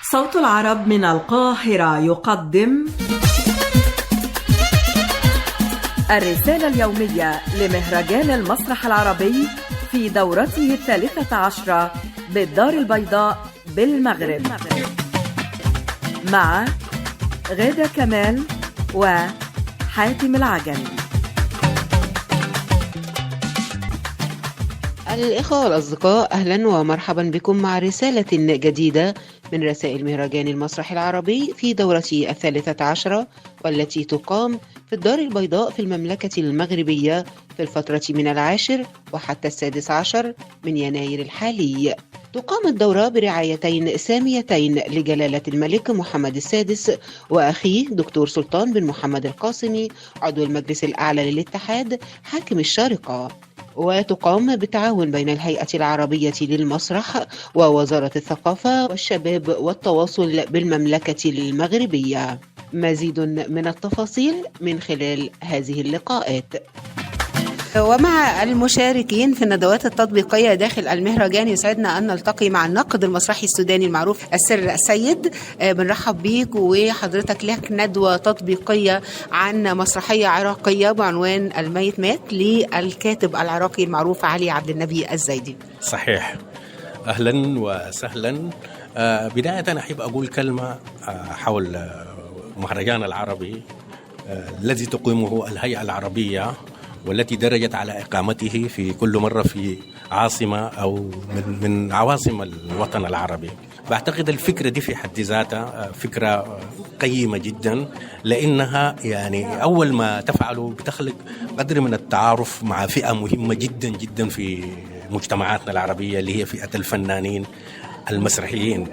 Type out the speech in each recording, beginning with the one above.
صوت العرب من القاهرة يقدم الرسالة اليومية لمهرجان المسرح العربي في دورته 13 بالدار البيضاء بالمغرب، مع غادة كمال وحاتم العجمي. الإخوة والأصدقاء، أهلا ومرحبا بكم مع رسالة جديدة من رسائل مهرجان المسرح العربي في دورته 13، والتي تقام في الدار البيضاء في المملكة المغربية في الفترة من 10 وحتى 16 من يناير الحالي. تقام الدورة برعايتين ساميتين لجلالة الملك محمد السادس وأخيه دكتور سلطان بن محمد القاسمي عضو المجلس الأعلى للاتحاد حاكم الشارقة، وتقام بالتعاون بين الهيئة العربية للمسرح ووزارة الثقافة والشباب والتواصل بالمملكة المغربية. مزيد من التفاصيل من خلال هذه اللقاءات. ومع المشاركين في الندوات التطبيقية داخل المهرجان، يسعدنا أن نلتقي مع الناقد المسرحي السوداني المعروف السر السيد. بنرحب بيك، وحضرتك لك ندوة تطبيقية عن مسرحية عراقية بعنوان الميت مات للكاتب العراقي المعروف علي عبد النبي الزيدي. صحيح، أهلا وسهلا. بداية أحب أقول كلمة حول مهرجان العربي الذي تقيمه الهيئة العربية، والتي درجت على إقامته في كل مرة في عاصمة أو من عواصم الوطن العربي. بعتقد الفكرة دي في حد ذاتها فكرة قيمة جدا، لأنها يعني أول ما تفعله بتخلق قدر من التعارف مع فئة مهمة جدا جدا في مجتمعاتنا العربية، اللي هي فئة الفنانين المسرحيين،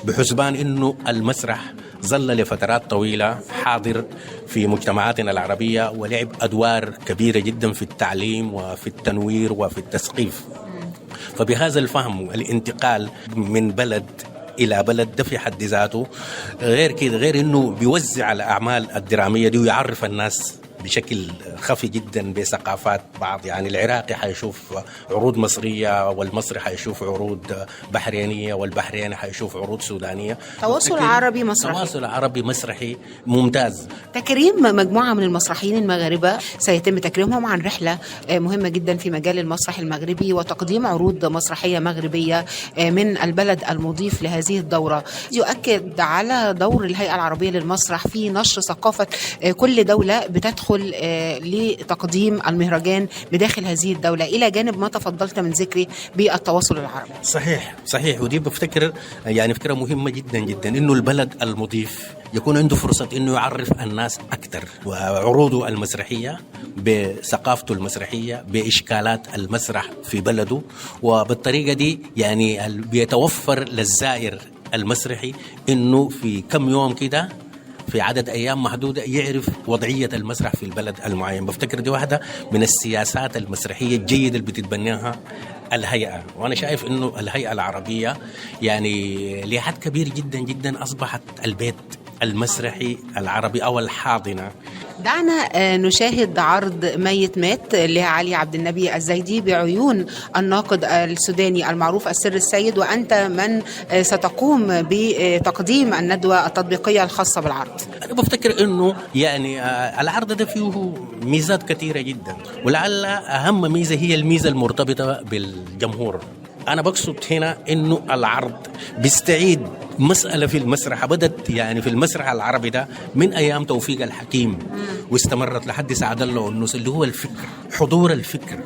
بحسبان أنه المسرح ظل لفترات طويلة حاضر في مجتمعاتنا العربية، ولعب أدوار كبيرة جدا في التعليم وفي التنوير وفي التثقيف. فبهذا الفهم الانتقال من بلد إلى بلد ده في حد ذاته غير كده، غير أنه بيوزع الأعمال الدرامية دي ويعرف الناس بشكل خفي جدا بثقافات بعض. يعني العراقي حيشوف عروض مصرية، والمصري حيشوف عروض بحرينية، والبحريني حيشوف عروض سودانية. تواصل عربي مسرحي، تواصل عربي مسرحي ممتاز. تكريم مجموعة من المسرحيين المغاربة سيتم تكريمهم عن رحلة مهمة جدا في مجال المسرح المغربي، وتقديم عروض مسرحية مغربية من البلد المضيف لهذه الدورة. يؤكد على دور الهيئة العربية للمسرح في نشر ثقافة كل دولة بتدخل لتقديم المهرجان بداخل هذه الدولة، إلى جانب ما تفضلت من ذكري بالتواصل العربي. صحيح، ودي بفتكر يعني فكرة مهمة جدا جدا، إنه البلد المضيف يكون عنده فرصة إنه يعرف الناس أكثر وعروضه المسرحية بثقافته المسرحية بإشكالات المسرح في بلده، وبالطريقة دي يعني بيتوفر للزائر المسرحي إنه في كم يوم كده في عدد أيام محدودة يعرف وضعية المسرح في البلد المعين. بفتكر دي واحدة من السياسات المسرحية الجيدة اللي بتتبناها الهيئة، وأنا شايف إنه الهيئة العربية يعني لحد كبير جدا جدا أصبحت البيت المسرحي العربي أو الحاضنة. دعنا نشاهد عرض ميت مات لعلي عبد النبي الزيدي بعيون الناقد السوداني المعروف السر السيد، وأنت من ستقوم بتقديم الندوة التطبيقية الخاصة بالعرض. أنا بفتكر إنه يعني العرض ده فيه ميزات كثيرة جدا، ولعل أهم ميزة هي الميزة المرتبطة بالجمهور. أنا بقصد هنا إنه العرض بيستعيد مسألة في المسرح بدت يعني في المسرح العربي ده من أيام توفيق الحكيم، واستمرت لحد سعد الله والنوس، اللي هو الفكر، حضور الفكر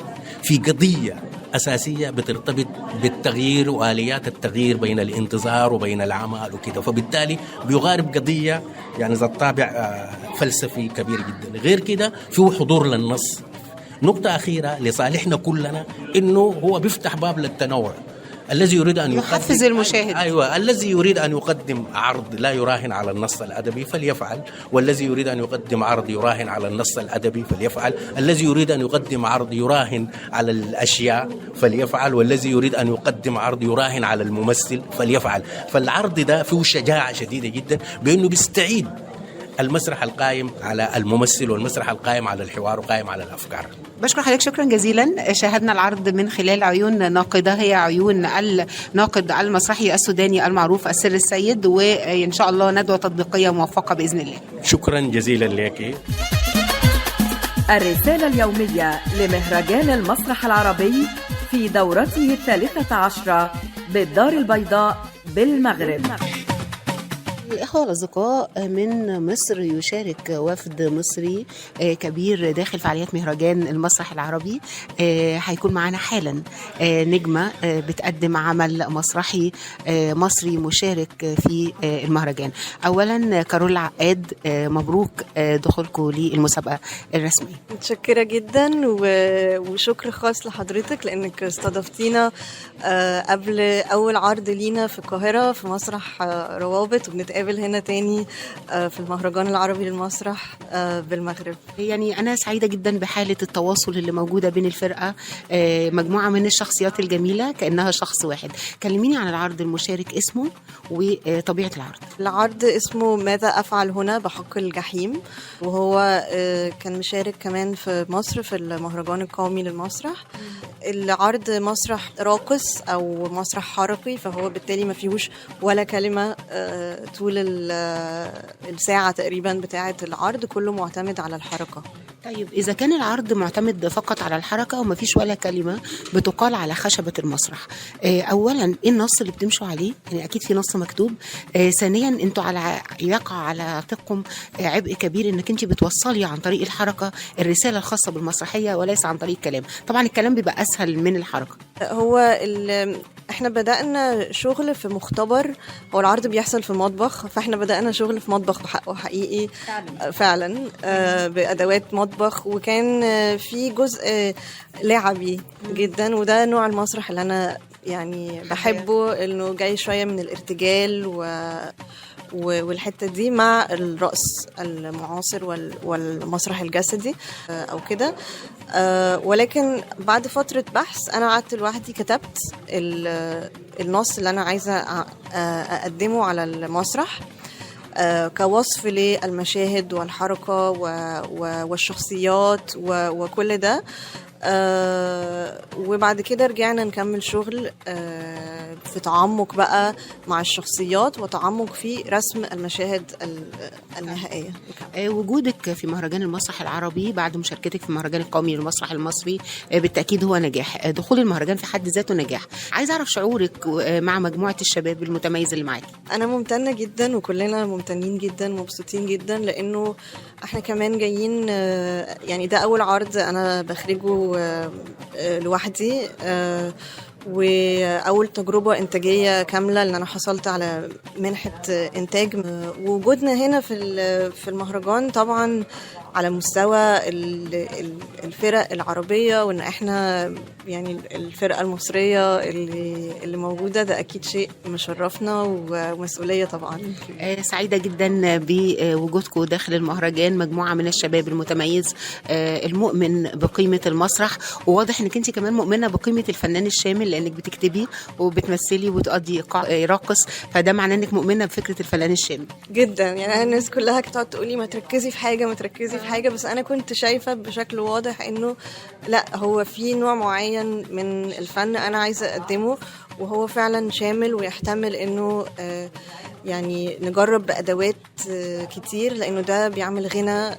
في قضية أساسية بترتبط بالتغيير وآليات التغيير بين الانتظار وبين العمل وكده، فبالتالي بيغارب قضية يعني ذات طابع فلسفي كبير جدا. غير كده فيه حضور للنص. نقطة أخيرة لصالحنا كلنا، إنه هو بيفتح باب للتنوع. الذي يريد أن يحفز المشاهد، أيوة، الذي يريد أن يقدم عرض لا يراهن على النص الأدبي فليفعل، والذي يريد أن يقدم عرض يراهن على النص الأدبي فليفعل، الذي يريد أن يقدم عرض يراهن على الأشياء فليفعل، والذي يريد أن يقدم عرض يراهن على الممثل فليفعل. فالعرض ده فيه شجاعة شديدة جدا بأنه بيستعيد المسرح القائم على الممثل، والمسرح القائم على الحوار وقائم على الأفكار. بشكر حضرتك شكرا جزيلا. شاهدنا العرض من خلال عيون ناقدة، هي عيون الناقد المسرحي السوداني المعروف السر السيد، وإن شاء الله ندوة تطبيقية موفقة بإذن الله. شكرا جزيلا لك. الرسالة اليومية لمهرجان المسرح العربي في دورته 13 بالدار البيضاء بالمغرب. الإخوة والأصدقاء، من مصر يشارك وفد مصري كبير داخل فعاليات مهرجان المسرح العربي. هيكون معنا حالا نجمة بتقدم عمل مسرحي مصري مشارك في المهرجان. أولا كارول عقاد، مبروك دخولكم للمسابقة الرسمية. متشكرة جدا وشكر خاص لحضرتك لأنك استضفتينا قبل أول عرض لينا في القاهرة في مسرح روابط، وبنتقابل هنا تاني في المهرجان العربي للمسرح بالمغرب. يعني أنا سعيدة جدا بحالة التواصل اللي موجودة بين الفرقة، مجموعة من الشخصيات الجميلة كأنها شخص واحد. كلميني عن العرض المشارك، اسمه وطبيعة العرض. العرض اسمه ماذا أفعل هنا بحق الجحيم، وهو كان مشارك كمان في مصر في المهرجان القومي للمسرح. العرض مسرح راقص أو مسرح حركي، فهو بالتالي ما فيهوش ولا كلمة طول الساعة تقريبا بتاعة العرض، كله معتمد على الحركة. طيب إذا كان العرض معتمد فقط على الحركة وما فيش ولا كلمة بتقال على خشبة المسرح، أولا إيه النص اللي بتمشوا عليه؟ يعني أكيد في نص مكتوب. ثانيا أنتوا يقع على عاتقكم عبء كبير إنك أنت بتوصلي عن طريق الحركة الرسالة الخاصة بالمسرحية وليس عن طريق الكلام. طبعا الكلام بيبقى أسهل من الحركة. احنا بدأنا شغل في مختبر، هو العرض بيحصل في مطبخ، فاحنا بدأنا شغل في مطبخ بحقه حقيقي فعلا بأدوات مطبخ، وكان في جزء لعبي جدا، وده نوع المسرح اللي انا يعني بحبه، انه جاي شوية من الارتجال والحتة دي مع الرقص المعاصر والمسرح الجسدي أو كده. ولكن بعد فترة بحث أنا قعدت لوحدي كتبت النص اللي أنا عايزة أقدمه على المسرح كوصف للمشاهد والحركة والشخصيات وكل ده. وبعد كده رجعنا نكمل شغل في تعمق بقى مع الشخصيات وتعمق في رسم المشاهد النهائية. وجودك في مهرجان المسرح العربي بعد مشاركتك في المهرجان القومي للمسرح المصري بالتأكيد هو نجاح. دخول المهرجان في حد ذاته نجاح. عايز أعرف شعورك مع مجموعة الشباب المتميز اللي معاكي. أنا ممتنة جدا وكلنا ممتنين جدا مبسوطين جدا، لأنه احنا كمان جايين، يعني ده أول عرض أنا بخرجه لوحدي، وأول تجربة إنتاجية كاملة، لأن أنا حصلت على منحة إنتاج. وجودنا هنا في المهرجان طبعا على مستوى الفرق العربية، وإن إحنا يعني الفرقة المصرية اللي موجودة، ده أكيد شيء مشرفنا ومسؤولية طبعا. سعيدة جدا بوجودكم داخل المهرجان، مجموعة من الشباب المتميز المؤمن بقيمة المسرح، وواضح إنك أنت كمان مؤمنة بقيمة الفنان الشامل، لأنك بتكتبي وبتمثلي وبتقضي إيقاع راقص، فده معناه إنك مؤمنة بفكرة الفنان الشامل جدا. يعني الناس كلها كانت تقعد تقولي ما تركزي في حاجة ما تركزي في حاجة، بس أنا كنت شايفة بشكل واضح إنه لا، هو في نوع معين من الفن أنا عايزة أقدمه، وهو فعلا شامل ويحتمل إنه يعني نجرب بأدوات كتير، لأنه ده بيعمل غنى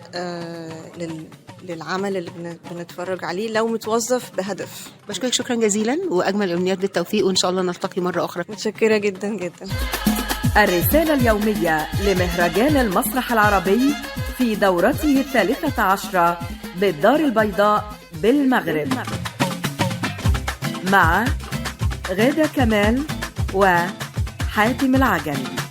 للعمل اللي بنتفرج عليه لو متوظف بهدف. بشكرك شكرا جزيلا، وأجمل الأمنيات بالتوفيق، وإن شاء الله نلتقي مرة أخرى. متشكرة جدا جدا. الرسالة اليومية لمهرجان المسرح العربي في دورته 13 بالدار البيضاء بالمغرب، مع غادة كمال وحاتم العجمي.